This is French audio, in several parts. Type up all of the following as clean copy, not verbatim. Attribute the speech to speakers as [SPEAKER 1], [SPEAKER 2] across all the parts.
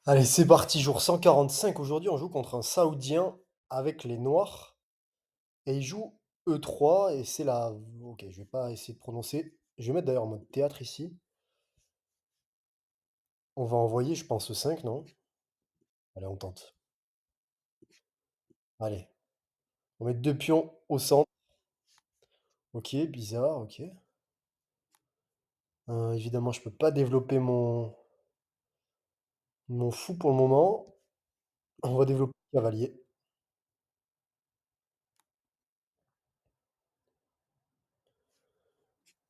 [SPEAKER 1] Allez, c'est parti, jour 145. Aujourd'hui, on joue contre un Saoudien avec les Noirs. Et il joue E3 et c'est la... Ok, je vais pas essayer de prononcer. Je vais mettre d'ailleurs en mode théâtre ici. On va envoyer, je pense, 5, non? Allez, on tente. Allez, on met deux pions au centre. Ok, bizarre, ok. Évidemment, je peux pas développer mon fou pour le moment. On va développer le cavalier.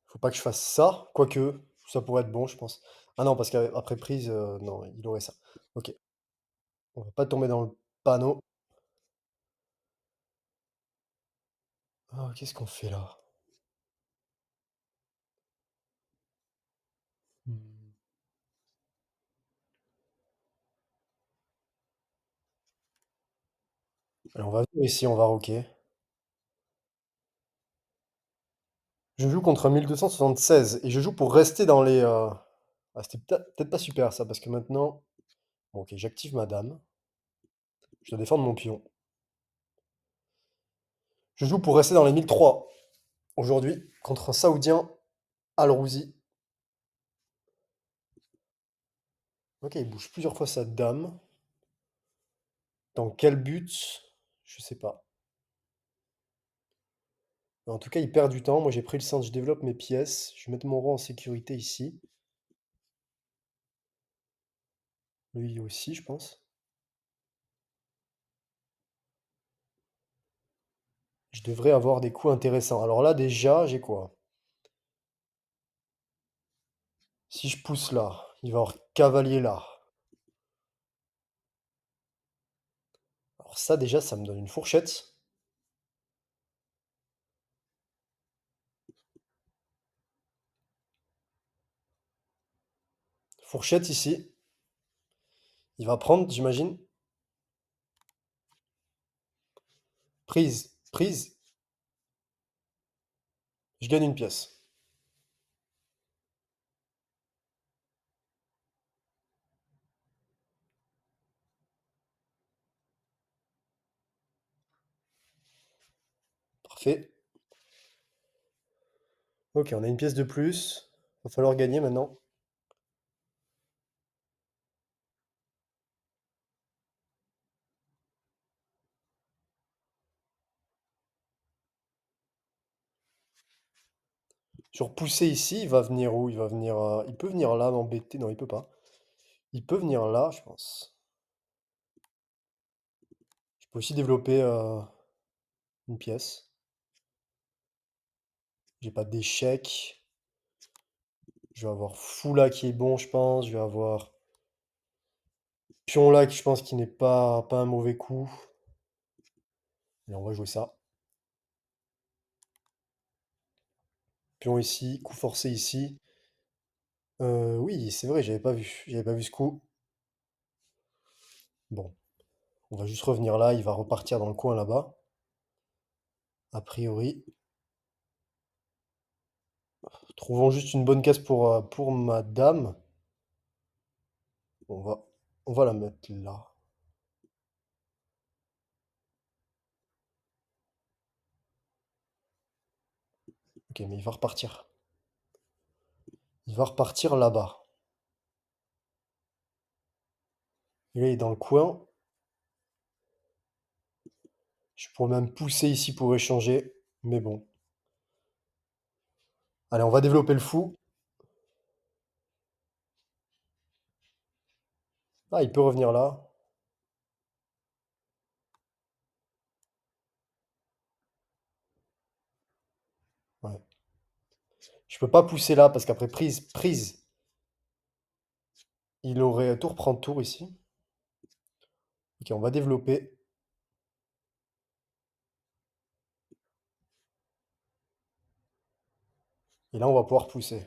[SPEAKER 1] Faut pas que je fasse ça, quoique ça pourrait être bon, je pense. Ah non, parce qu'après prise, non, il aurait ça. Ok, on va pas tomber dans le panneau. Ah, qu'est-ce qu'on fait là? Hmm. Alors on va venir ici, on va roquer. Je joue contre un 1276 et je joue pour rester dans les... Ah, c'était peut-être pas super ça, parce que maintenant... Bon, ok, j'active ma dame. Je dois défendre mon pion. Je joue pour rester dans les 1003 aujourd'hui contre un Saoudien Al-Rouzi. Ok, il bouge plusieurs fois sa dame. Dans quel but? Je sais pas. Mais en tout cas, il perd du temps. Moi, j'ai pris le centre, je développe mes pièces. Je vais mettre mon roi en sécurité ici. Lui aussi, je pense. Je devrais avoir des coups intéressants. Alors là, déjà, j'ai quoi? Si je pousse là, il va y avoir cavalier là. Alors ça, déjà, ça me donne une fourchette. Fourchette ici. Il va prendre, j'imagine. Prise, prise. Je gagne une pièce. Parfait. Ok, on a une pièce de plus. Va falloir gagner maintenant. Sur pousser ici, il va venir où? Il va venir... il peut venir là, m'embêter. Non, il peut pas. Il peut venir là, je pense. Je peux aussi développer une pièce. J'ai pas d'échec. Je vais avoir fou là qui est bon, je pense. Je vais avoir pion là qui, je pense, qui n'est pas un mauvais coup. Et on va jouer ça. Pion ici, coup forcé ici. Oui, c'est vrai, j'avais pas vu. J'avais pas vu ce coup. Bon, on va juste revenir là. Il va repartir dans le coin là-bas. A priori. Trouvons juste une bonne case pour ma dame. On va, on va la mettre là. Ok, mais il va repartir. Il va repartir là-bas. Et là, il est dans le coin. Je pourrais même pousser ici pour échanger. Mais bon. Allez, on va développer le fou. Ah, il peut revenir là. Ouais. Je peux pas pousser là parce qu'après prise, prise, il aurait tour prendre tour ici. Ok, on va développer. Et là, on va pouvoir pousser.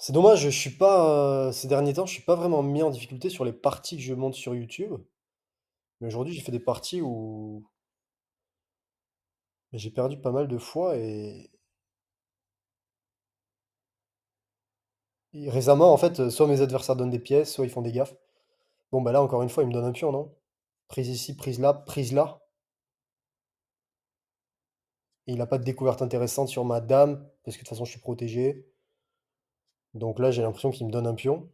[SPEAKER 1] C'est dommage, je suis pas, ces derniers temps, je suis pas vraiment mis en difficulté sur les parties que je monte sur YouTube. Mais aujourd'hui, j'ai fait des parties où j'ai perdu pas mal de fois et récemment, en fait, soit mes adversaires donnent des pièces, soit ils font des gaffes. Bon, bah là, encore une fois, ils me donnent un pion, non? Prise ici, prise là, prise là. Et il a pas de découverte intéressante sur ma dame, parce que de toute façon, je suis protégé. Donc là, j'ai l'impression qu'il me donne un pion.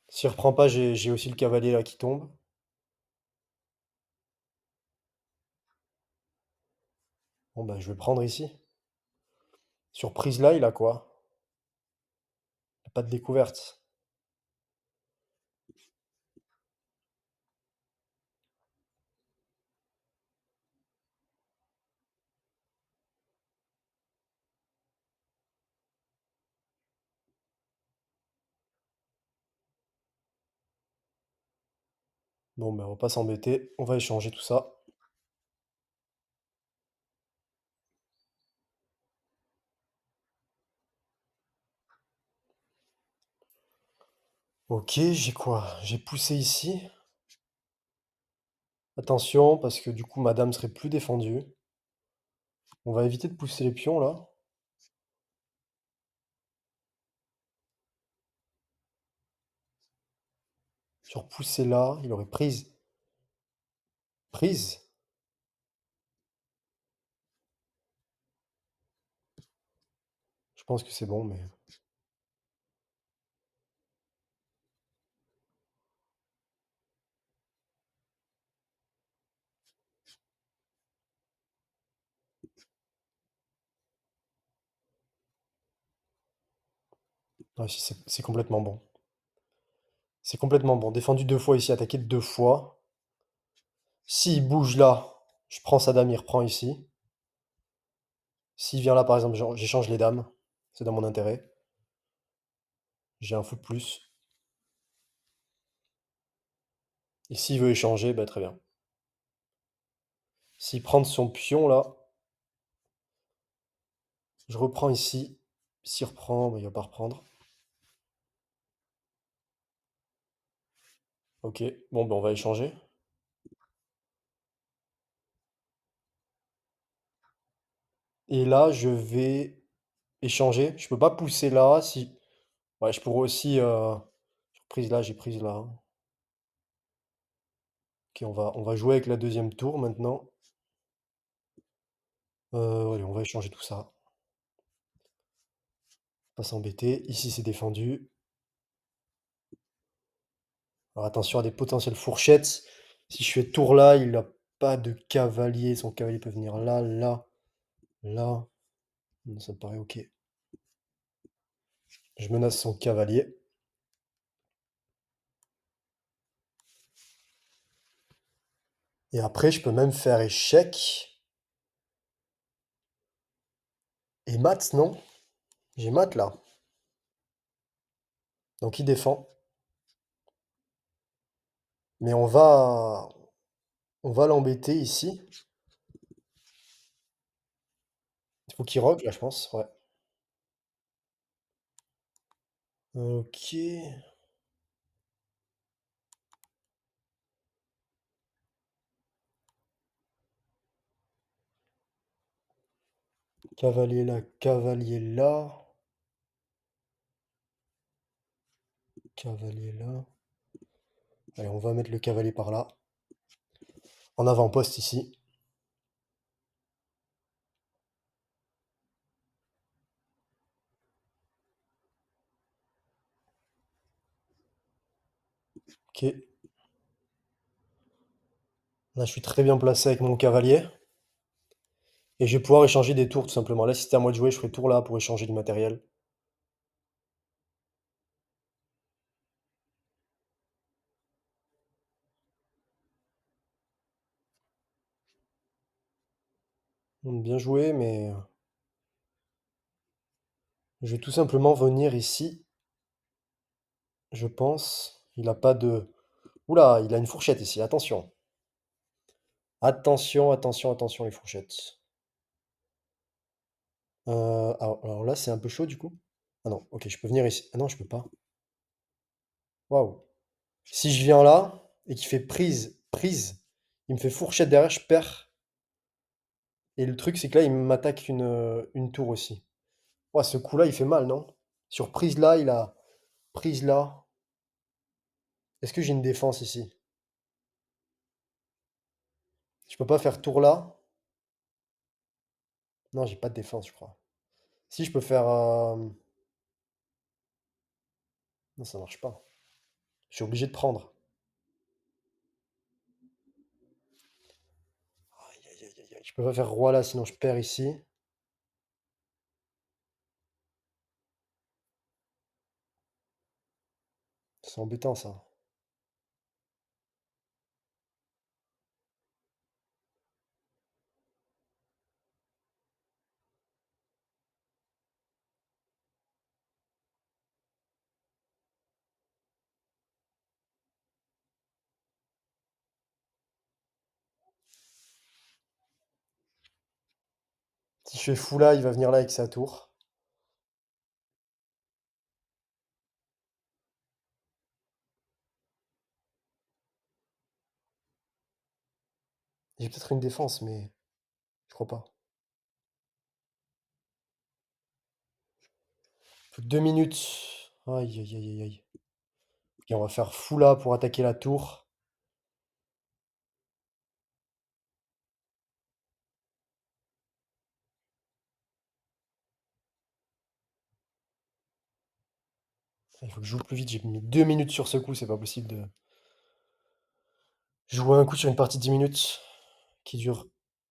[SPEAKER 1] S'il reprend pas, j'ai aussi le cavalier là qui tombe. Bon, bah, je vais prendre ici. Sur prise là, il a quoi? Il a pas de découverte. Bon, bah, on va pas s'embêter. On va échanger tout ça. Ok, j'ai quoi? J'ai poussé ici. Attention, parce que du coup, ma dame serait plus défendue. On va éviter de pousser les pions là. Sur pousser là, il aurait prise. Prise? Je pense que c'est bon, mais ouais, si, c'est complètement bon. C'est complètement bon. Défendu deux fois ici, attaqué deux fois. S'il bouge là, je prends sa dame, il reprend ici. S'il vient là, par exemple, j'échange les dames. C'est dans mon intérêt. J'ai un fou de plus. Et s'il veut échanger, bah très bien. S'il prend son pion là, je reprends ici. S'il reprend, bah, il va pas reprendre. Ok, bon, bah on va échanger. Et là, je vais échanger. Je peux pas pousser là. Si... Ouais, je pourrais aussi... prise là, j'ai prise là. Ok, on va jouer avec la deuxième tour maintenant. Allez, on va échanger tout ça. Pas s'embêter. Ici, c'est défendu. Alors attention à des potentielles fourchettes. Si je fais tour là, il n'a pas de cavalier. Son cavalier peut venir là, là, là. Ça me paraît ok. Je menace son cavalier. Et après, je peux même faire échec. Et mat, non? J'ai mat là. Donc il défend. Mais on va l'embêter ici. Il faut qu'il roque là, je pense. Ouais. Ok. Cavalier là, cavalier là. Cavalier là. Allez, on va mettre le cavalier par là. En avant-poste ici. Ok. Là, je suis très bien placé avec mon cavalier. Et je vais pouvoir échanger des tours tout simplement. Là, si c'était à moi de jouer, je ferais tour là pour échanger du matériel. Bien joué, mais Je vais tout simplement venir ici, je pense. Il a pas de... Oula, il a une fourchette ici, attention. Attention, attention, attention les fourchettes. Alors là, c'est un peu chaud du coup. Ah non, ok, je peux venir ici. Ah non, je peux pas. Waouh. Si je viens là et qu'il fait prise, prise, il me fait fourchette derrière, je perds. Et le truc, c'est que là, il m'attaque une tour aussi. Ouais, ce coup-là, il fait mal, non? Sur prise là, il a prise là. Est-ce que j'ai une défense ici? Je peux pas faire tour là? Non, j'ai pas de défense, je crois. Si, je peux faire... Non, ça marche pas. Je suis obligé de prendre. Aïe, aïe, aïe, aïe, aïe. Je peux pas faire roi là, sinon je perds ici. C'est embêtant, ça. Si je fais fou là, il va venir là avec sa tour. J'ai peut-être une défense, mais je crois pas. Plus que 2 minutes. Aïe, aïe, aïe, aïe, aïe. Ok, on va faire fou là pour attaquer la tour. Il faut que je joue plus vite. J'ai mis 2 minutes sur ce coup. C'est pas possible de jouer un coup sur une partie de 10 minutes qui dure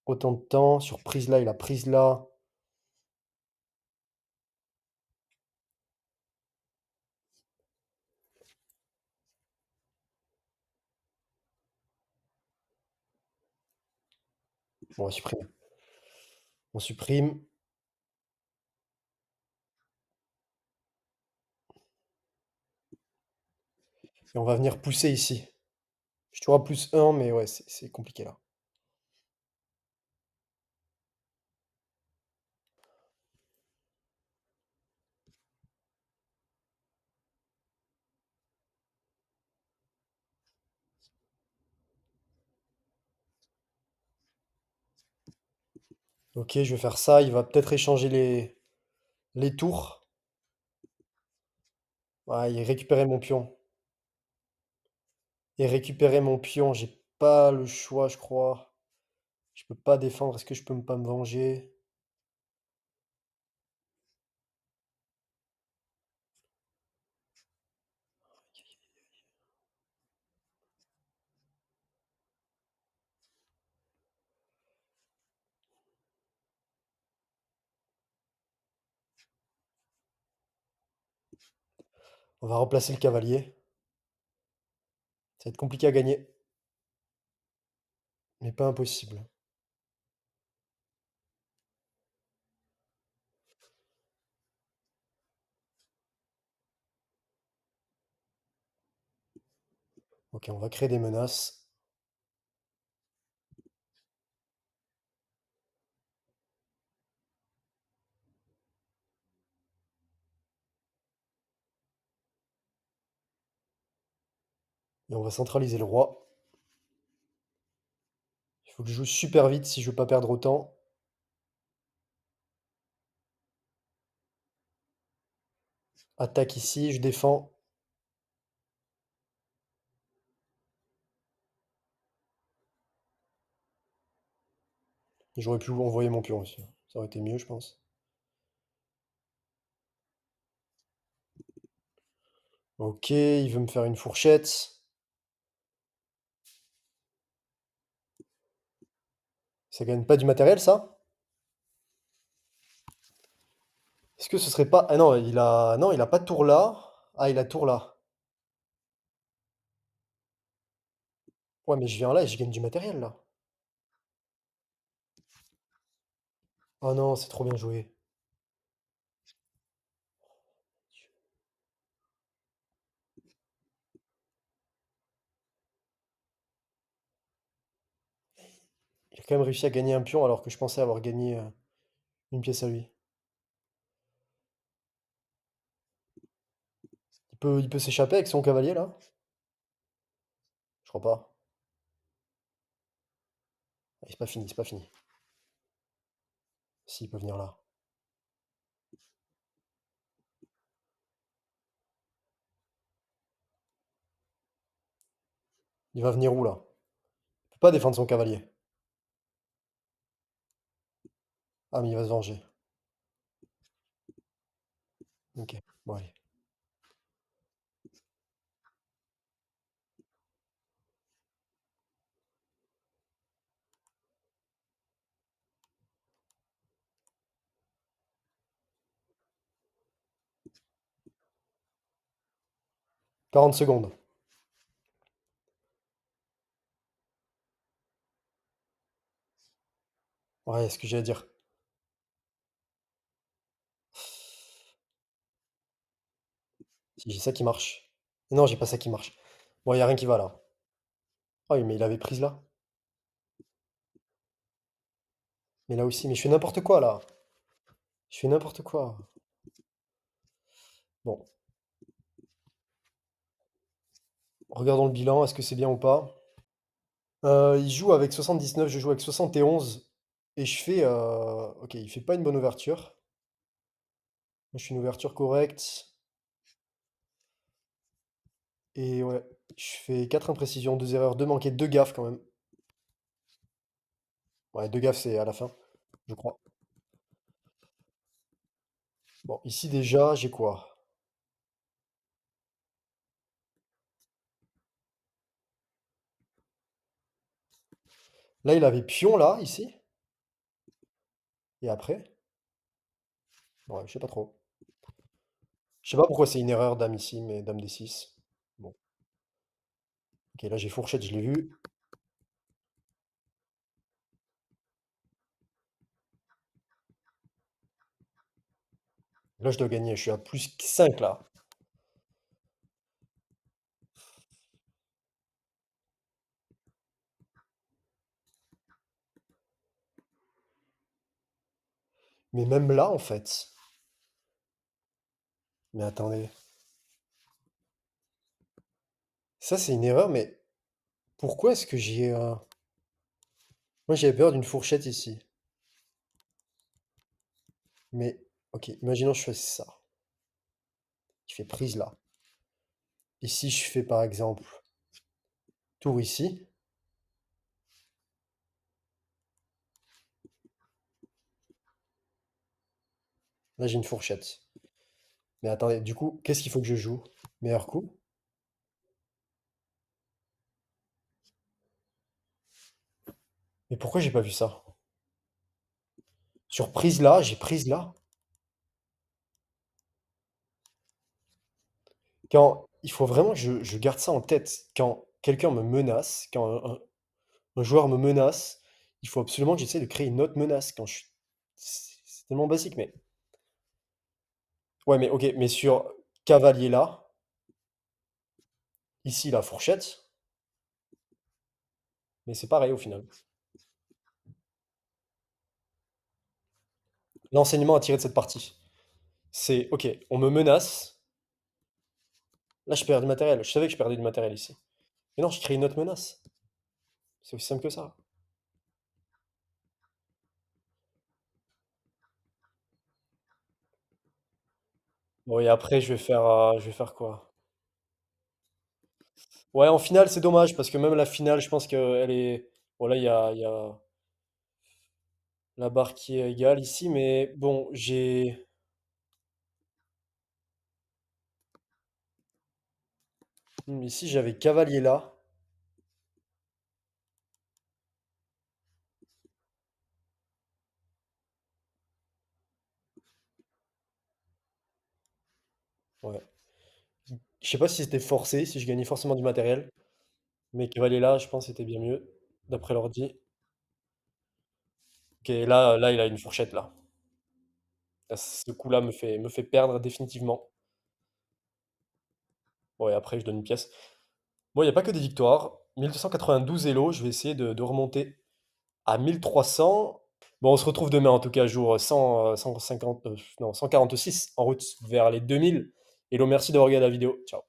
[SPEAKER 1] autant de temps. Sur prise là, il a prise là. Bon, on supprime. On supprime. Et on va venir pousser ici. Je te vois +1, mais ouais, c'est compliqué là. Ok, je vais faire ça. Il va peut-être échanger les tours. Ah, il récupérait mon pion. Et récupérer mon pion, j'ai pas le choix, je crois. Je peux pas défendre. Est-ce que je peux pas me venger? On va replacer le cavalier. Ça va être compliqué à gagner, mais pas impossible. Ok, on va créer des menaces. Et on va centraliser le roi. Il faut que je joue super vite si je veux pas perdre autant. Attaque ici, je défends. J'aurais pu envoyer mon pion aussi. Ça aurait été mieux, je pense. Ok, il veut me faire une fourchette. Ça gagne pas du matériel, ça? Est-ce que ce serait pas... Ah non, il a pas de tour là. Ah, il a tour là. Ouais, mais je viens là et je gagne du matériel, là. Oh non, c'est trop bien joué. a quand même réussi à gagner un pion alors que je pensais avoir gagné une pièce à lui. Il peut s'échapper avec son cavalier là? Je crois pas. Ah, c'est pas fini, c'est pas fini. S'il peut venir là. Il va venir où là? Il peut pas défendre son cavalier. Ah mais il va se venger. Ok, bon allez. 40 secondes. Ouais, ce que j'allais dire. Si j'ai ça qui marche. Non, j'ai pas ça qui marche. Bon, y a rien qui va là. Ah oui, mais il avait prise là. Mais là aussi, mais je fais n'importe quoi là. Je fais n'importe quoi. Bon, regardons le bilan, est-ce que c'est bien ou pas? Il joue avec 79, je joue avec 71. Et je fais... Ok, il fait pas une bonne ouverture. Moi, je fais une ouverture correcte. Et ouais, je fais 4 imprécisions, 2 erreurs, 2 manquées, 2 gaffes quand même. Ouais, 2 gaffes, c'est à la fin, je crois. Bon, ici déjà, j'ai quoi? Là, il avait pion là, ici. Et après? Ouais, je sais pas trop. Je sais pas pourquoi c'est une erreur dame ici, mais dame D6. Bon. Ok, là j'ai fourchette, je l'ai vu. Là, je dois gagner, je suis à plus 5 là. Mais même là, en fait. Mais attendez. Ça, c'est une erreur, mais pourquoi est-ce que j'ai... Moi, j'avais peur d'une fourchette ici. Mais, ok, imaginons que je fais ça. Je fais prise là. Ici, je fais par exemple tour ici. Là, j'ai une fourchette. Mais attendez, du coup, qu'est-ce qu'il faut que je joue? Meilleur coup? Mais pourquoi j'ai pas vu ça? Sur prise là, j'ai prise là. Quand il faut vraiment que je garde ça en tête. Quand quelqu'un me menace, quand un joueur me menace, il faut absolument que j'essaie de créer une autre menace. Quand je suis... C'est tellement basique, mais... Ouais, mais ok, mais sur cavalier là, ici la fourchette, mais c'est pareil au final. L'enseignement à tirer de cette partie, c'est ok, on me menace, là je perds du matériel, je savais que je perdais du matériel ici. Mais non, je crée une autre menace. C'est aussi simple que ça. Bon, et après je vais faire quoi? Ouais, en finale c'est dommage, parce que même la finale, je pense qu'elle est... Voilà, il y a la barre qui est égale ici, mais bon, j'ai... Ici j'avais cavalier là. Ouais. Je sais pas si c'était forcé, si je gagnais forcément du matériel. Mais cavalier là, je pense que c'était bien mieux, d'après l'ordi. Ok, là, il a une fourchette là. Là, ce coup-là me fait perdre définitivement. Bon, et après, je donne une pièce. Bon, il n'y a pas que des victoires. 1292 Elo, je vais essayer de remonter à 1300. Bon, on se retrouve demain en tout cas, jour 100, 150, non, 146 en route vers les 2000. Hello, merci d'avoir regardé la vidéo. Ciao.